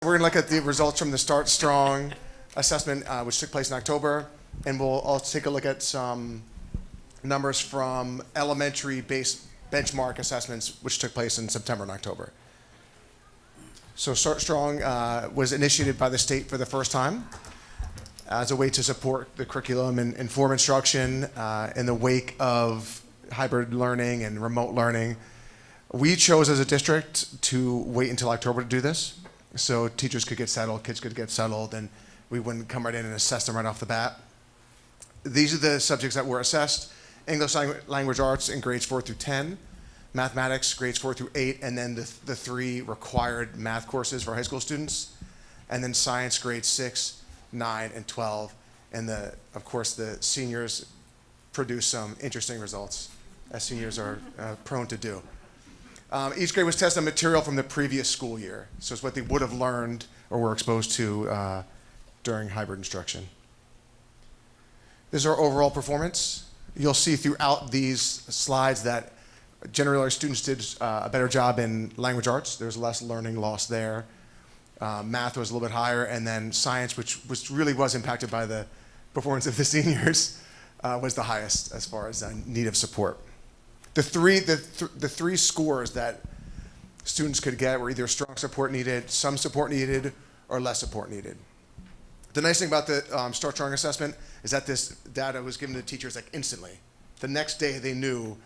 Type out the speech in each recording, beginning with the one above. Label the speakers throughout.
Speaker 1: We're going to look at the results from the Start Strong assessment, which took place in October, and we'll also take a look at some numbers from elementary-based benchmark assessments, which took place in September and October. So Start Strong was initiated by the state for the first time as a way to support the curriculum and inform instruction in the wake of hybrid learning and remote learning. We chose as a district to wait until October to do this, so teachers could get settled, kids could get settled, and we wouldn't come right in and assess them right off the bat. These are the subjects that were assessed: English language arts in grades 4 through 10, mathematics grades 4 through 8, and then the three required math courses for high school students, and then science grades 6, 9, and 12. And of course the seniors produced some interesting results, as seniors are prone to do. Each grade was tested on material from the previous school year. So it's what they would have learned or were exposed to during hybrid instruction. This is our overall performance. You'll see throughout these slides that generally our students did a better job in language arts. There's less learning loss there. Math was a little bit higher, and then science, which really was impacted by the performance of the seniors, was the highest as far as need of support. The three scores that students could get were either strong support needed, some support needed, or less support needed. The nice thing about the Start Strong assessment is that this data was given to teachers like instantly. The next day they knew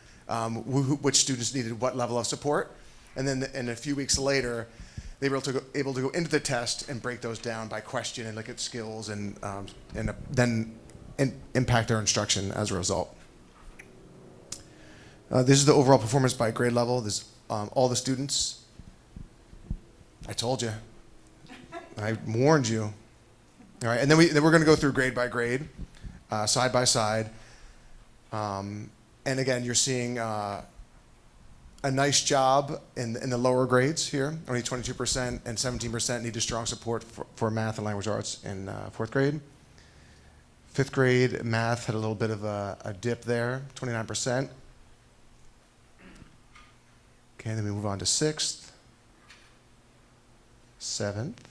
Speaker 1: which students needed what level of support, and then a few weeks later they were able to go into the test and break those down by question and look at skills and then impact their instruction as a result. This is the overall performance by grade level. This all the students. I told you. I warned you. All right, and then we're going to go through grade by grade, side by side. And again, you're seeing a nice job in the lower grades here. Only 22% and 17% needed strong support for math and language arts in fourth grade. Fifth grade math had a little bit of a dip there, 29%. Okay, then we move on to sixth, seventh.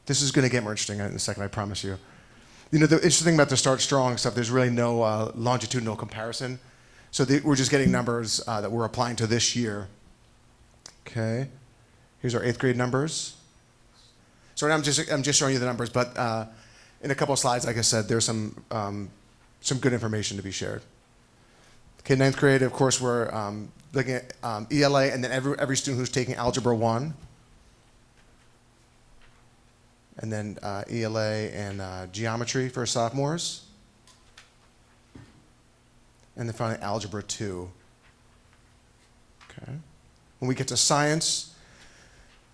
Speaker 1: This is going to get more interesting in a second, I promise you. You know, the interesting thing about the Start Strong stuff, there's really no longitudinal comparison. So we're just getting numbers that we're applying to this year. Okay, here's our eighth grade numbers. So right now I'm just showing you the numbers, but in a couple of slides, like I said, there's some good information to be shared. Okay, ninth grade, of course, we're looking at ELA, and then every student who's taking Algebra 1, and then ELA and Geometry for sophomores, and then finally Algebra 2. Okay. When we get to science,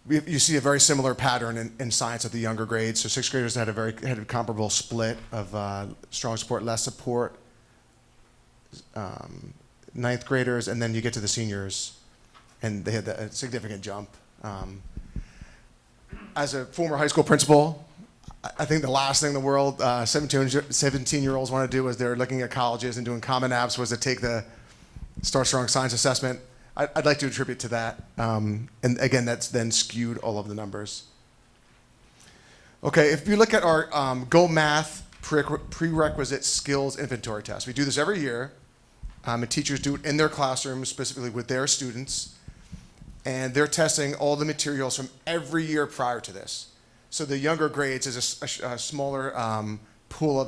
Speaker 1: you see a very similar pattern in science at the younger grades. So sixth graders had a comparable split of strong support, less support. Ninth graders, and then you get to the seniors, and they had a significant jump. As a former high school principal, I think the last thing in the world 17-year-olds want to do as they're looking at colleges and doing Common Apps was to take the Start Strong Science Assessment. I'd like to attribute to that. And again, that's then skewed all of the numbers. Okay, if you look at our Go Math Prerequisite Skills Inventory Test, we do this every year. And teachers do it in their classrooms, specifically with their students. And they're testing all the materials from every year prior to this. So the younger grades is a smaller pool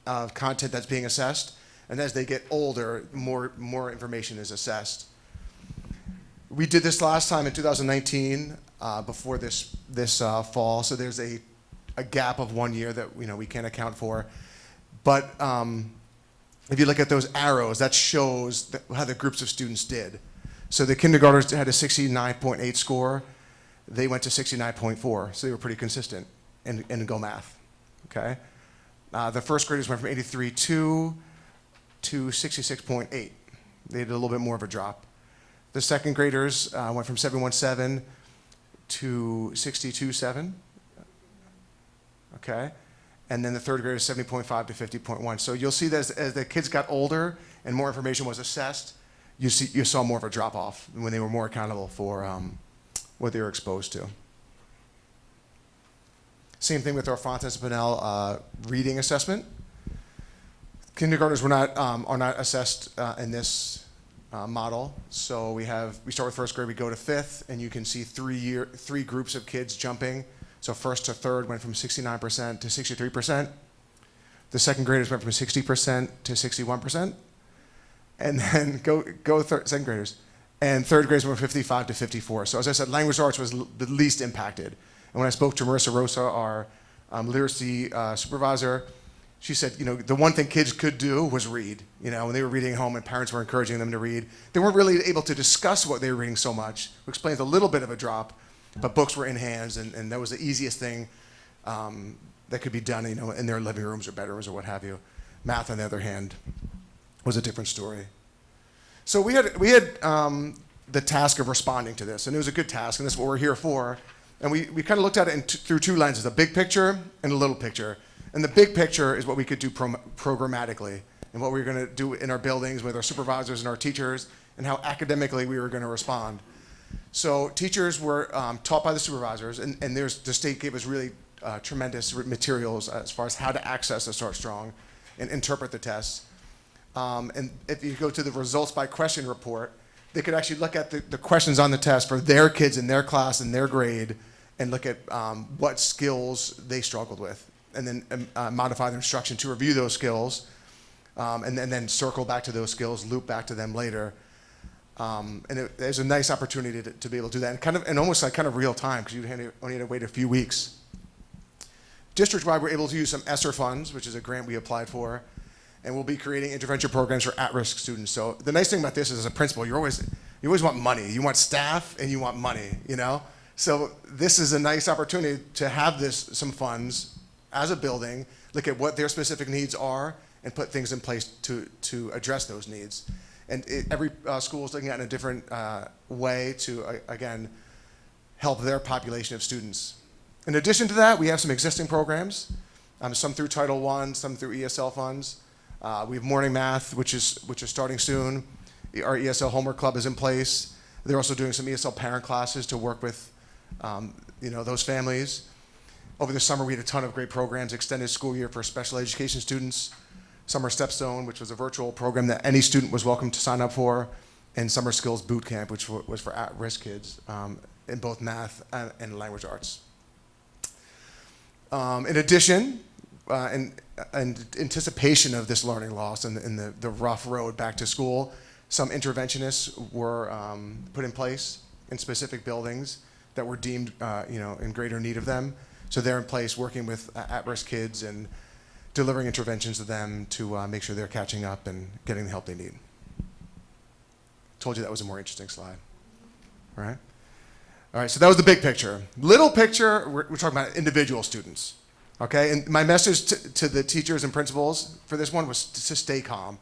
Speaker 1: of content that's being assessed. And as they get older, more information is assessed. We did this last time in 2019 before this fall. So there's a gap of 1 year that we can't account for. But if you look at those arrows, that shows how the groups of students did. So the kindergartners had a 69.8 score. They went to 69.4, so they were pretty consistent in Go Math. Okay. The first graders went from 83.2 to 66.8. They did a little bit more of a drop. The second graders went from 7.17 to 62.7. Okay. And then the third grade is 70.5 to 50.1. So you'll see that as the kids got older and more information was assessed, you saw more of a drop-off when they were more accountable for what they were exposed to. Same thing with our Fontes Pinnell reading assessment. Kindergartners are not assessed in this model. So we start with first grade, we go to fifth, and you can see three groups of kids jumping. So first to third went from 69% to 63%. The second graders went from 60% to 61%. And then second graders. And third graders went from 55 to 54. So as I said, language arts was the least impacted. And when I spoke to Marissa Rosa, our literacy supervisor, she said, the one thing kids could do was read. When they were reading at home and parents were encouraging them to read, they weren't really able to discuss what they were reading so much, which explains a little bit of a drop, but books were in hands, and that was the easiest thing that could be done, in their living rooms or bedrooms or what have you. Math, on the other hand, was a different story. So we had the task of responding to this, and it was a good task, and that's what we're here for. And we kind of looked at it through two lenses, a big picture and a little picture. And the big picture is what we could do programmatically, and what we were going to do in our buildings with our supervisors and our teachers, and how academically we were going to respond. So teachers were taught by the supervisors, and the state gave us really tremendous materials as far as how to access the Start Strong and interpret the tests. And if you go to the results by question report, they could actually look at the questions on the test for their kids in their class and their grade, and look at what skills they struggled with, and then modify the instruction to review those skills, and then circle back to those skills, loop back to them later. And there's a nice opportunity to be able to do that, and almost like kind of real time, because you only had to wait a few weeks. District-wide, we're able to use some ESSER funds, which is a grant we applied for, and we'll be creating intervention programs for at-risk students. So the nice thing about this is, as a principal, you always want money. You want staff, and you want money, So this is a nice opportunity to have some funds as a building, look at what their specific needs are, and put things in place to address those needs. And every school is looking at it in a different way to, again, help their population of students. In addition to that, we have some existing programs, some through Title I, some through ESL funds. We have morning math, which is starting soon. Our ESL homework club is in place. They're also doing some ESL parent classes to work with those families. Over the summer, we had a ton of great programs, extended school year for special education students, Summer Stepstone, which was a virtual program that any student was welcome to sign up for, and Summer Skills Boot Camp, which was for at-risk kids in both math and language arts. In addition, in anticipation of this learning loss and the rough road back to school, some interventionists were put in place in specific buildings that were deemed in greater need of them. So they're in place working with at-risk kids and delivering interventions to them to make sure they're catching up and getting the help they need. Told you that was a more interesting slide. All right, so that was the big picture. Little picture, we're talking about individual students. Okay, and my message to the teachers and principals for this one was to stay calm.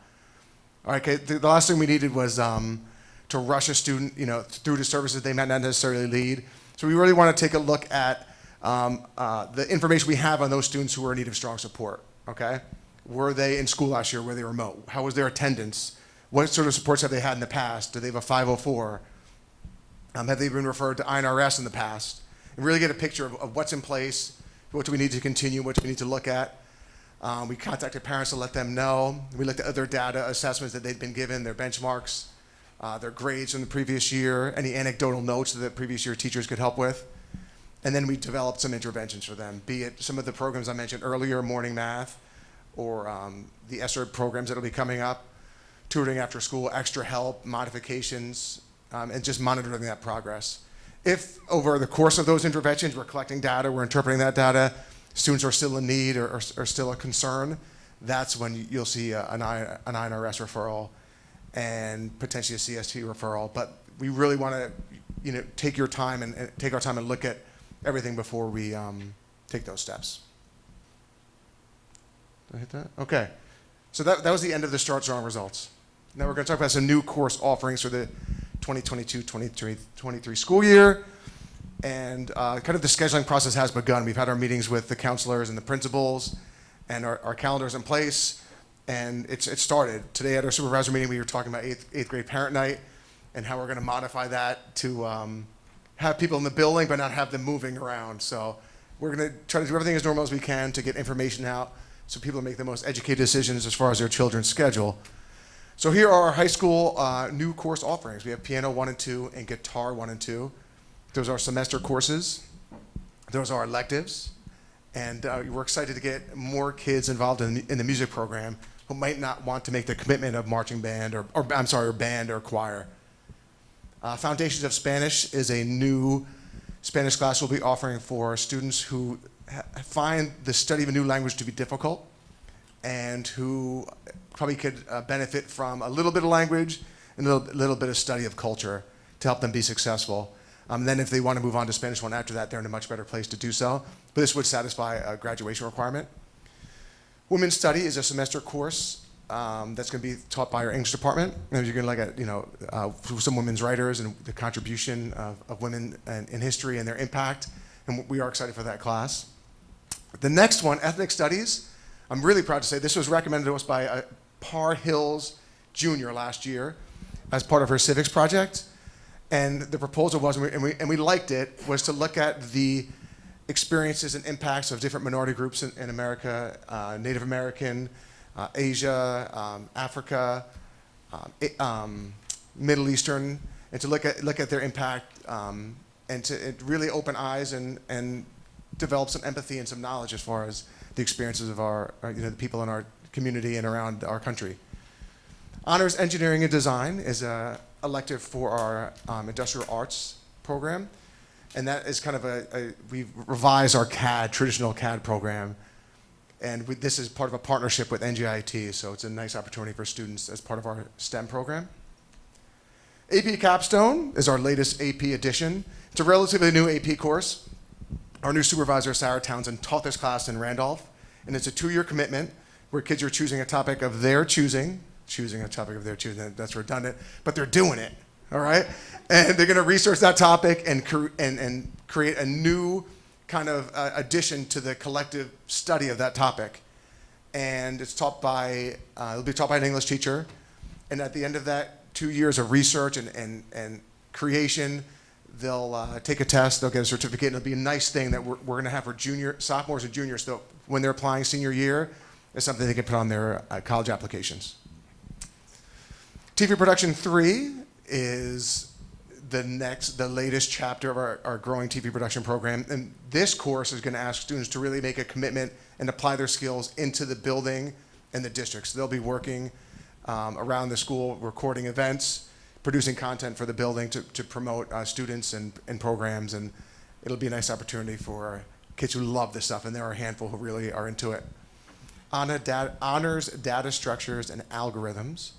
Speaker 1: All right, okay, the last thing we needed was to rush a student through to services they might not necessarily lead. So we really want to take a look at the information we have on those students who are in need of strong support, okay? Were they in school last year? Were they remote? How was their attendance? What sort of supports have they had in the past? Do they have a 504? Have they been referred to INRS in the past? And really get a picture of what's in place, what do we need to continue, what do we need to look at. We contacted parents to let them know. We looked at other data assessments that they'd been given, their benchmarks, their grades from the previous year, any anecdotal notes that the previous year teachers could help with. And then we developed some interventions for them, be it some of the programs I mentioned earlier, morning math, or the ESSER programs that will be coming up, tutoring after school, extra help, modifications, and just monitoring that progress. If over the course of those interventions, we're collecting data, we're interpreting that data, students are still in need or still a concern, that's when you'll see an INRS referral and potentially a CST referral. But we really want to take your time and take our time and look at everything before we take those steps. Did I hit that? Okay. So that was the end of the Start Strong results. Now we're going to talk about some new course offerings for the 2022-23 school year. And kind of the scheduling process has begun. We've had our meetings with the counselors and the principals, and our calendars in place. And it started. Today at our supervisor meeting, we were talking about eighth grade parent night and how we're going to modify that to have people in the building but not have them moving around. So We're going to try to do everything as normal as we can to get information out so people make the most educated decisions as far as their children's schedule. So here are our high school new course offerings. We have piano 1 and 2 and guitar 1 and 2. Those are semester courses. Those are electives. And we're excited to get more kids involved in the music program who might not want to make the commitment of marching band or band or choir. Foundations of Spanish is a new Spanish class we'll be offering for students who find the study of a new language to be difficult and who probably could benefit from a little bit of language and a little bit of study of culture to help them be successful. Then if they want to move on to Spanish 1 after that, they're in a much better place to do so. But this would satisfy a graduation requirement. Women's Study is a semester course that's going to be taught by our English department. And you're going to look at some women's writers and the contribution of women in history and their impact. And we are excited for that class. The next one, Ethnic Studies. I'm really proud to say this was recommended to us by Par Hills Jr. last year as part of her civics project. And the proposal was, and we liked it, was to look at the experiences and impacts of different minority groups in America, Native American, Asia, Africa, Middle Eastern, and to look at their impact and to really open eyes and develop some empathy and some knowledge as far as the experiences of the people in our community and around our country. Honors Engineering and Design is a elective for our industrial arts program, and that is kind of we've revised our traditional CAD program, and this is part of a partnership with NGIT, so it's a nice opportunity for students as part of our STEM program. AP Capstone is our latest AP edition. It's a relatively new AP course. Our new supervisor, Sarah Townsend, taught this class in Randolph, and it's a 2-year commitment where kids are choosing a topic of their choosing, that's redundant, but they're doing it, all right? And they're gonna research that topic and create a new kind of addition to the collective study of that topic. And it's it'll be taught by an English teacher, and at the end of that 2 years of research and creation, they'll take a test, they'll get a certificate, and it'll be a nice thing that we're gonna have for sophomores and juniors, so when they're applying senior year, it's something they can put on their college applications. TV Production 3 is the latest chapter of our growing TV production program. And this course is going to ask students to really make a commitment and apply their skills into the building and the district. So they'll be working around the school, recording events, producing content for the building to promote students and programs. And it'll be a nice opportunity for kids who love this stuff, and there are a handful who really are into it. Honors Data Structures and Algorithms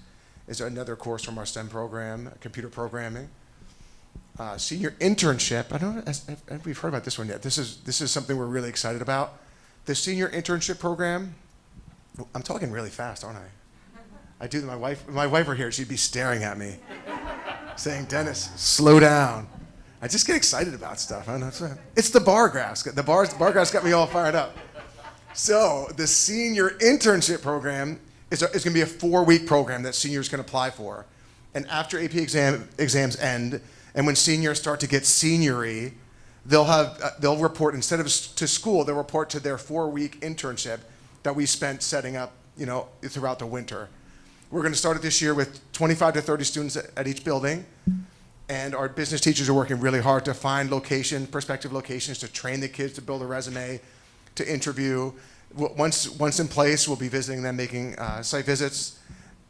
Speaker 1: is another course from our STEM program, computer programming. Senior internship, I don't know if we've heard about this one yet. This is something we're really excited about. The senior internship program, I'm talking really fast, aren't I? I do, my wife were here, she'd be staring at me, saying, Dennis, slow down. I just get excited about stuff. I don't know, it's the bar graphs. The bar graphs got me all fired up. So the senior internship program is going to be a 4-week program that seniors can apply for. And after AP exams end, and when seniors start to get seniory, they'll report, instead of to school, they'll report to their 4-week internship that we spent setting up, throughout the winter. We're going to start it this year with 25 to 30 students at each building. And our business teachers are working really hard to find prospective locations, to train the kids to build a resume, to interview. Once in place, we'll be visiting them, making site visits,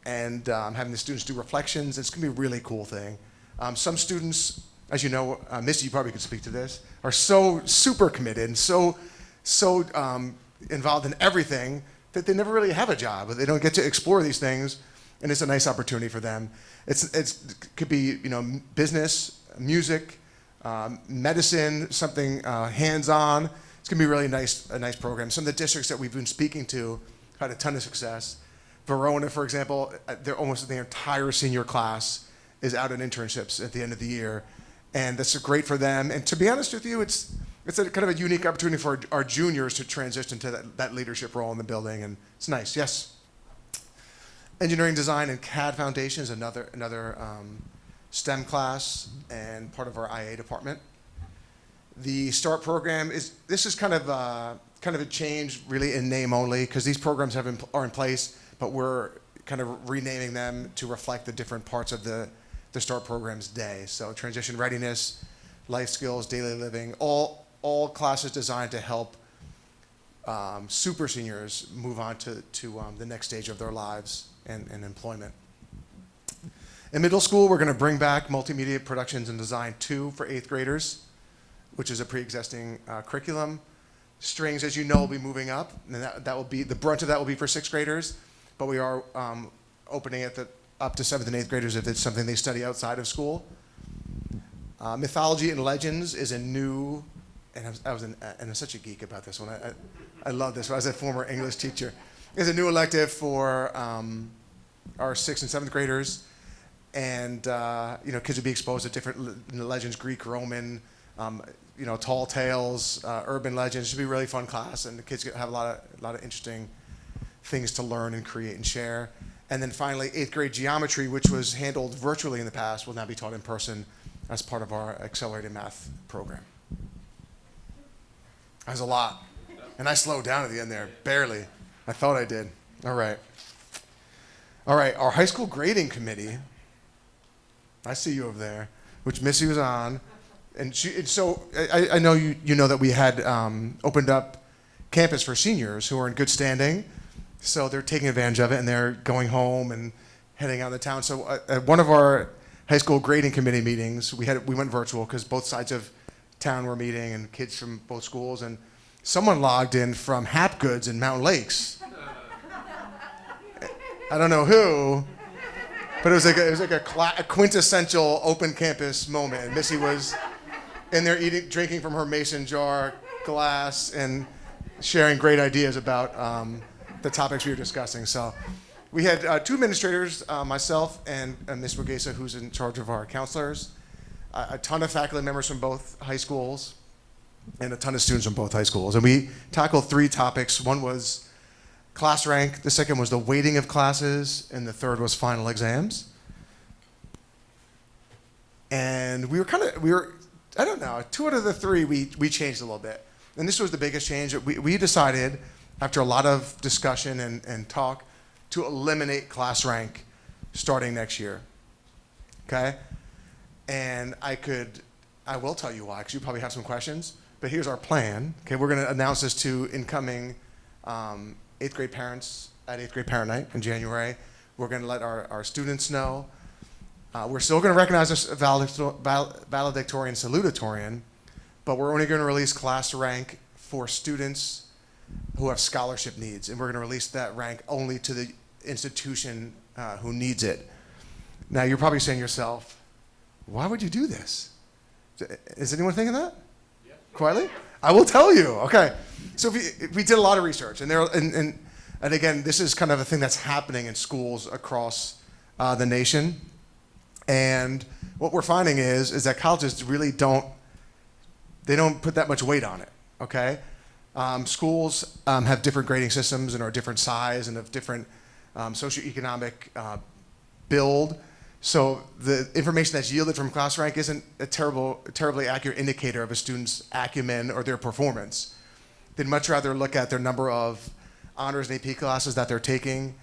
Speaker 1: and having the students do reflections. It's going to be a really cool thing. Some students, as you know, Missy, you probably could speak to this, are so super committed and so involved in everything that they never really have a job. They don't get to explore these things, and it's a nice opportunity for them. It could be business, music, medicine, something hands-on. It's going to be really a nice program. Some of the districts that we've been speaking to had a ton of success. Verona, for example, almost the entire senior class is out in internships at the end of the year, and that's great for them. And to be honest with you, it's a kind of a unique opportunity for our juniors to transition to that leadership role in the building, and it's nice. Yes. Engineering Design and CAD Foundation is another STEM class and part of our IA department. The START program this is kind of a change really in name only, because these programs are in place, but we're kind of renaming them to reflect the different parts of the START program's day. So transition readiness, life skills, daily living, all classes designed to help super seniors move on to the next stage of their lives and employment. In middle school, we're going to bring back Multimedia Productions and Design 2 for 8th graders, which is a pre-existing curriculum. Strings, as you know, will be moving up, and that will be, the brunt of that will be for 6th graders, but we are opening it up to 7th and 8th graders if it's something they study outside of school. Mythology and Legends is a new, and I'm such a geek about this one. I love this. I was a former English teacher. It's a new elective for our 6th and 7th graders, and kids will be exposed to different legends, Greek, Roman, tall tales, urban legends. It should be a really fun class, and the kids have a lot of interesting things to learn and create and share. And then finally, 8th grade geometry, which was handled virtually in the past, will now be taught in person as part of our accelerated math program. That was a lot. And I slowed down at the end there, barely. I thought I did. All right, our high school grading committee, I see you over there, which Missy was on. And so I know you know that we had opened up campus for seniors who are in good standing. So they're taking advantage of it, and they're going home and heading out of the town. So at one of our high school grading committee meetings, we went virtual because both sides of town were meeting and kids from both schools. And someone logged in from Hap Goods in Mountain Lakes. I don't know who, but it was like a quintessential open campus moment. And Missy was in there drinking from her mason jar glass and sharing great ideas about the topics we were discussing. So we had 2 administrators, myself and Ms. Wagesa, who's in charge of our counselors, a ton of faculty members from both high schools, and a ton of students from both high schools. And we tackled 3 topics. One was class rank, the second was the weighting of classes, and the third was final exams. And we were, I don't know, 2 out of the 3 we changed a little bit. And this was the biggest change. We decided, after a lot of discussion and talk, to eliminate class rank starting next year, okay? And I will tell you why, because you probably have some questions, but here's our plan. Okay, we're gonna announce this to incoming 8th grade parents at 8th grade parent night in January. We're gonna let our students know. We're still gonna recognize this valedictorian, salutatorian, but we're only gonna release class rank for students who have scholarship needs, and we're going to release that rank only to the institution who needs it. Now, you're probably saying to yourself, why would you do this? Is anyone thinking that? Yeah. Quietly? I will tell you. Okay. So we did a lot of research, and again, this is kind of a thing that's happening in schools across the nation. And what we're finding is that colleges really don't put that much weight on it, okay? Schools have different grading systems and are different size and of different socioeconomic build. So the information that's yielded from class rank isn't a terribly accurate indicator of a student's acumen or their performance. They'd much rather look at their number of honors and AP classes that they're taking,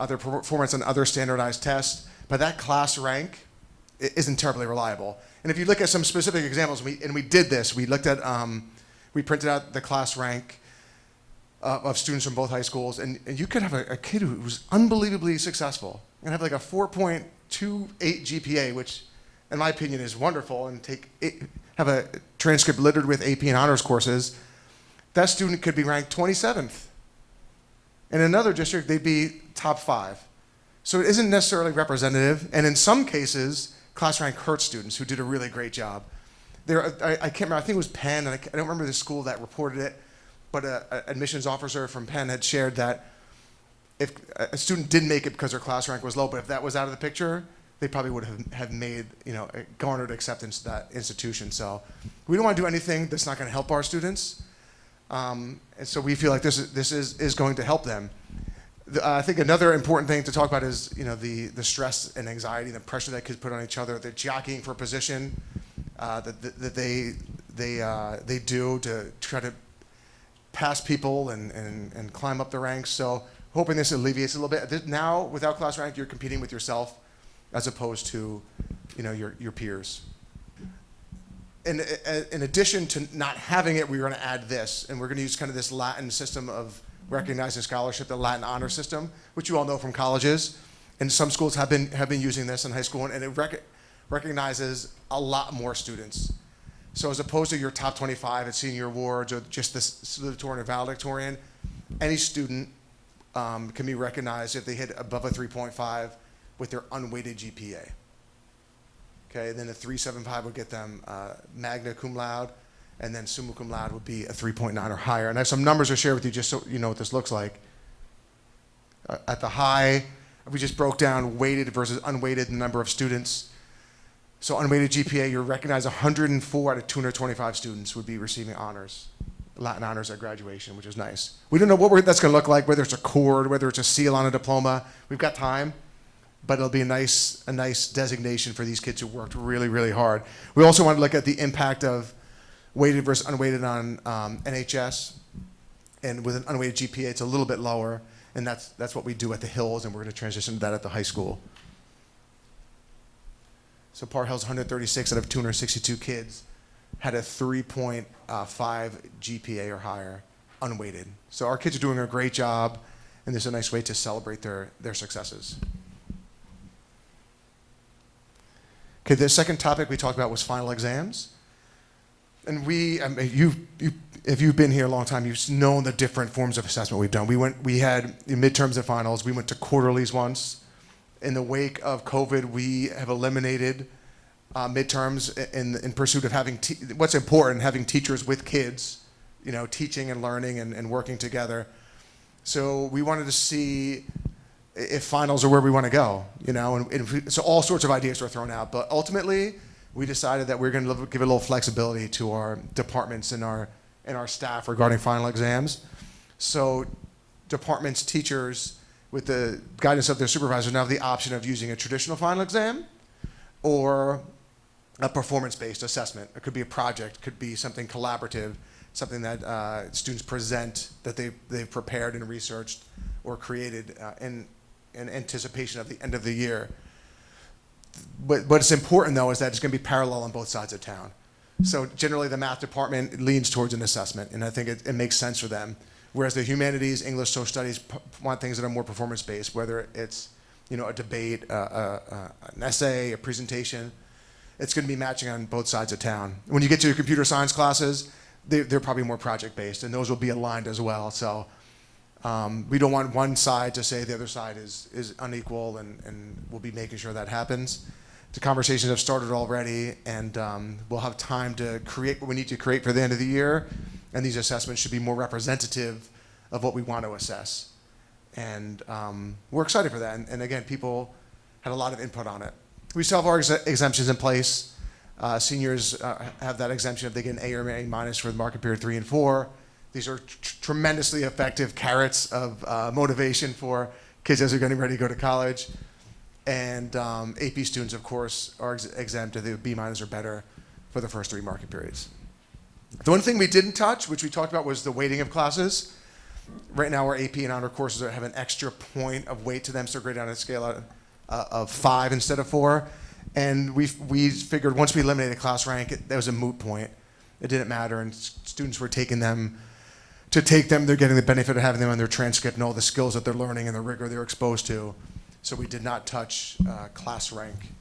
Speaker 1: their performance on other standardized tests, but that class rank isn't terribly reliable. And if you look at some specific examples, we did this, we looked at we printed out the class rank of students from both high schools, and you could have a kid who was unbelievably successful and have like a 4.28 GPA, which in my opinion is wonderful, and have a transcript littered with AP and honors courses. That student could be ranked 27th. In another district, they'd be top 5. So it isn't necessarily representative, and in some cases, class rank hurts students who did a really great job. I can't remember, I think it was Penn, and I don't remember the school that reported it, but an admissions officer from Penn had shared that if a student didn't make it because their class rank was low, but if that was out of the picture, they probably would have made, garnered acceptance to that institution. So we don't want to do anything that's not going to help our students. And so we feel like this is going to help them. I think another important thing to talk about is the stress and anxiety, the pressure that kids put on each other, the jockeying for position that they do to try to pass people and climb up the ranks. So hoping this alleviates a little bit. Now, without class rank, you're competing with yourself as opposed to, your peers. In addition to not having it, we're going to add this, and we're going to use kind of this Latin system of recognizing scholarship, the Latin honor system, which you all know from colleges. And some schools have been using this in high school, and it recognizes a lot more students. So as opposed to your top 25 at senior awards or just the salutatorian or valedictorian, any student can be recognized if they hit above a 3.5 with their unweighted GPA. Okay, then a 3.75 would get them magna cum laude, and then summa cum laude would be a 3.9 or higher. And I have some numbers to share with you just so you know what this looks like. At the high, we just broke down weighted versus unweighted the number of students. So unweighted GPA, you're recognized 104 out of 225 students would be receiving honors, Latin honors at graduation, which is nice. We don't know what that's going to look like, whether it's a cord, whether it's a seal on a diploma. We've got time, but it'll be a nice designation for these kids who worked really, really hard. We also want to look at the impact of weighted versus unweighted on NHS, and with an unweighted GPA, it's a little bit lower, and that's what we do at the Hills, and we're going to transition to that at the high school. So Par Hill's 136 out of 262 kids had a 3.5 GPA or higher, unweighted. So our kids are doing a great job, and this is a nice way to celebrate their successes. Okay, the second topic we talked about was final exams. And if you've been here a long time, you've known the different forms of assessment we've done. We had midterms and finals. We went to quarterlies once. In the wake of COVID, we have eliminated midterms in pursuit of having what's important, having teachers with kids, teaching and learning and working together. So we wanted to see if finals are where we want to go, so all sorts of ideas were thrown out. But ultimately, we decided that we're going to give a little flexibility to our departments and our staff regarding final exams. So departments, teachers, with the guidance of their supervisors, now have the option of using a traditional final exam or a performance-based assessment. It could be a project, it could be something collaborative, something that students present that they've prepared and researched or created in anticipation of the end of the year. But what's important, though, is that it's going to be parallel on both sides of town. So generally, the math department leans towards an assessment, and I think it makes sense for them. Whereas the humanities, English, social studies want things that are more performance-based, whether it's a debate, an essay, a presentation. It's going to be matching on both sides of town. When you get to your computer science classes, they're probably more project-based, and those will be aligned as well. So we don't want one side to say the other side is unequal, and we'll be making sure that happens. The conversations have started already, and we'll have time to create what we need to create for the end of the year. And these assessments should be more representative of what we want to assess. And we're excited for that. And again, people had a lot of input on it. We still have our exemptions in place. Seniors have that exemption if they get an A or A minus for the market period 3 and 4. These are tremendously effective carrots of motivation for kids as they're getting ready to go to college. And AP students, of course, are exempt if they have B minus or better for the first 3 market periods. The one thing we didn't touch, which we talked about, was the weighting of classes. Right now, our AP and honor courses have an extra point of weight to them, so graded on a scale of 5 instead of 4. And we figured once we eliminated class rank, that was a moot point. It didn't matter, and students were taking them. To take them, they're getting the benefit of having them on their transcript and all the skills that they're learning and the rigor they're exposed to. So we did not touch class rank